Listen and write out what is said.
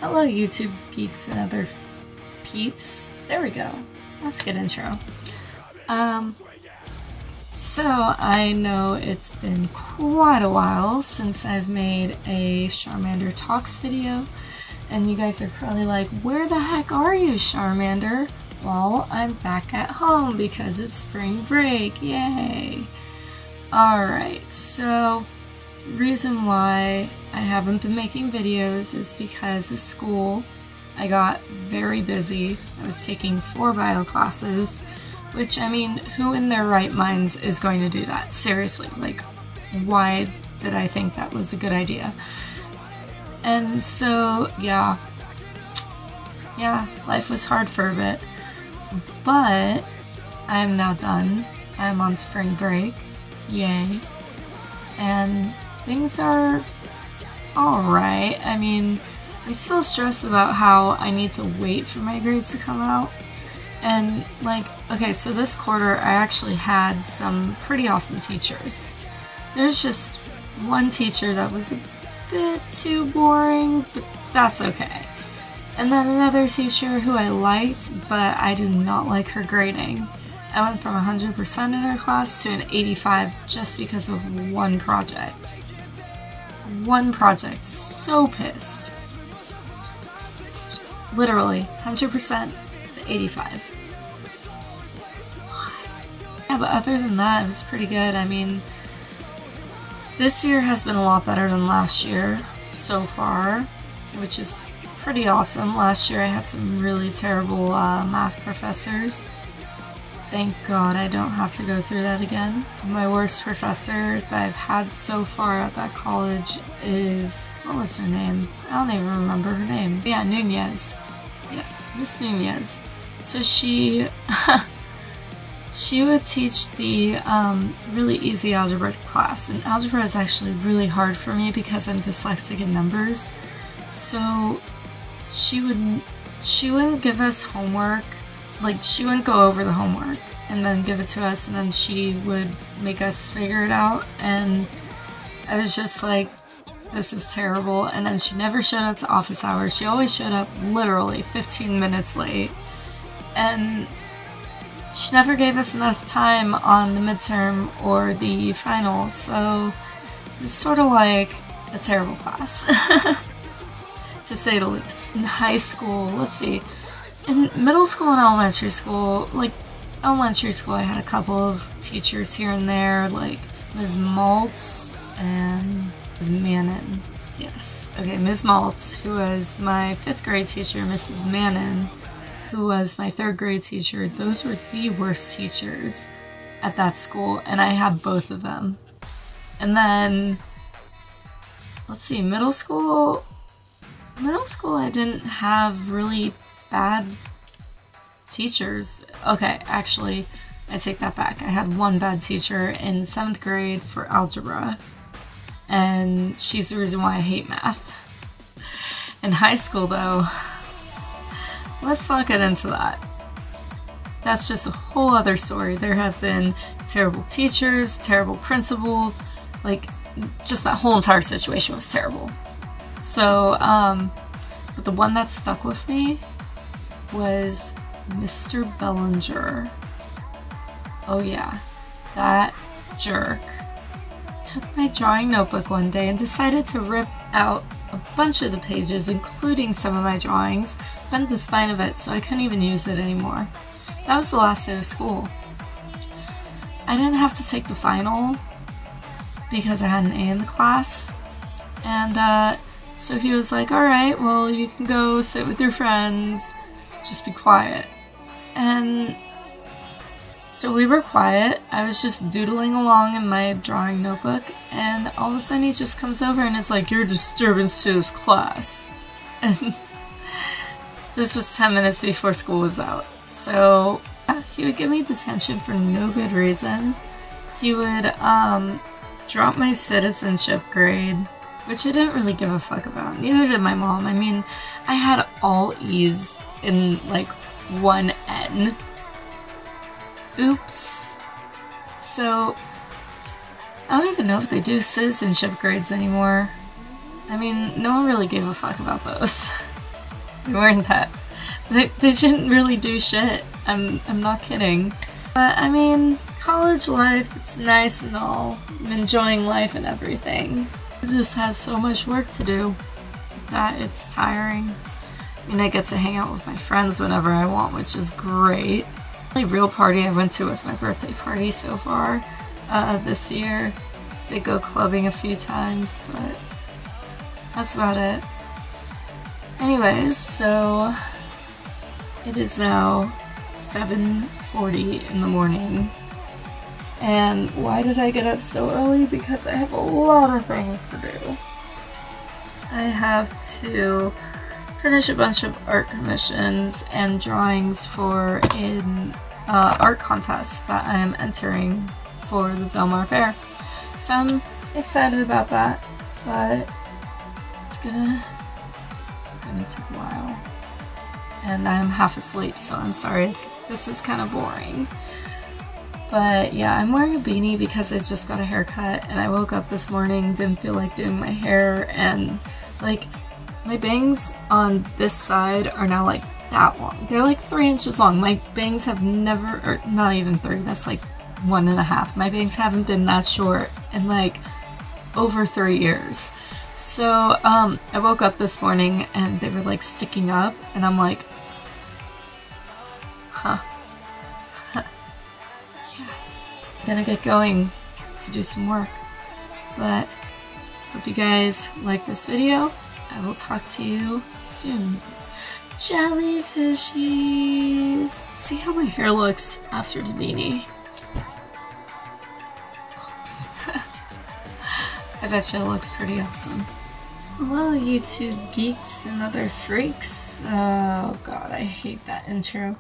Hello YouTube geeks and other peeps. There we go. That's a good intro. So I know it's been quite a while since I've made a Sharmander Talks video, and you guys are probably like, where the heck are you, Sharmander? Well, I'm back at home because it's spring break, yay! Alright, so reason why I haven't been making videos is because of school. I got very busy. I was taking 4 bio classes, which, I mean, who in their right minds is going to do that? Seriously, like, why did I think that was a good idea? And so, yeah, life was hard for a bit, but I am now done. I'm on spring break, yay, and things are alright. I mean, I'm still stressed about how I need to wait for my grades to come out. And, like, okay, so this quarter I actually had some pretty awesome teachers. There's just one teacher that was a bit too boring, but that's okay. And then another teacher who I liked, but I do not like her grading. I went from 100% in her class to an 85 just because of one project. One project. So pissed. So pissed. Literally, 100% to 85. Yeah, but other than that, it was pretty good. I mean, this year has been a lot better than last year so far, which is pretty awesome. Last year I had some really terrible math professors. Thank God I don't have to go through that again. My worst professor that I've had so far at that college is, what was her name? I don't even remember her name. Yeah, Nunez. Yes, Miss Nunez. So she would teach the really easy algebra class, and algebra is actually really hard for me because I'm dyslexic in numbers. So she wouldn't give us homework. Like, she wouldn't go over the homework and then give it to us, and then she would make us figure it out, and I was just like, this is terrible. And then she never showed up to office hours. She always showed up literally 15 minutes late, and she never gave us enough time on the midterm or the final, so it was sort of like a terrible class, to say the least. In high school, let's see, in middle school and elementary school, like, elementary school I had a couple of teachers here and there, like Ms. Maltz and Ms. Mannon. Yes, okay, Ms. Maltz, who was my 5th grade teacher, Mrs. Mannon, who was my 3rd grade teacher. Those were the worst teachers at that school, and I had both of them. And then, let's see, middle school I didn't have really bad teachers. Okay, actually, I take that back. I had one bad teacher in 7th grade for algebra, and she's the reason why I hate math. In high school, though, let's not get into that. That's just a whole other story. There have been terrible teachers, terrible principals, like, just that whole entire situation was terrible. So, but the one that stuck with me was Mr. Bellinger. Oh yeah, that jerk took my drawing notebook one day and decided to rip out a bunch of the pages, including some of my drawings, bent the spine of it so I couldn't even use it anymore. That was the last day of school. I didn't have to take the final because I had an A in the class, and so he was like, alright, well, you can go sit with your friends, just be quiet. And so we were quiet. I was just doodling along in my drawing notebook, and all of a sudden he just comes over and is like, you're a disturbance to this class. And this was 10 minutes before school was out. So he would give me detention for no good reason. He would drop my citizenship grade, which I didn't really give a fuck about. Neither did my mom. I mean, I had all E's in, like, 1N. Oops. So, I don't even know if they do citizenship grades anymore. I mean, no one really gave a fuck about those. They weren't that. They didn't really do shit. I'm not kidding. But I mean, college life, it's nice and all. I'm enjoying life and everything. It just has so much work to do that it's tiring. I mean, I get to hang out with my friends whenever I want, which is great. The only real party I went to was my birthday party so far this year. Did go clubbing a few times, but that's about it. Anyways, so it is now 7:40 in the morning. And why did I get up so early? Because I have a lot of things to do. I have to finish a bunch of art commissions and drawings for an art contest that I am entering for the Del Mar Fair. So I'm excited about that, but it's gonna take a while. And I'm half asleep, so I'm sorry if this is kind of boring. But yeah, I'm wearing a beanie because I just got a haircut and I woke up this morning, didn't feel like doing my hair, and like my bangs on this side are now like that long. They're like 3 inches long. My bangs have never, or not even 3, that's like 1.5. My bangs haven't been that short in like over 3 years. So I woke up this morning and they were like sticking up and I'm like, huh. Yeah. I'm gonna get going to do some work. But hope you guys like this video. I will talk to you soon. Jellyfishies! See how my hair looks after the beanie. I bet you it looks pretty awesome. Hello, YouTube geeks and other freaks. Oh god, I hate that intro.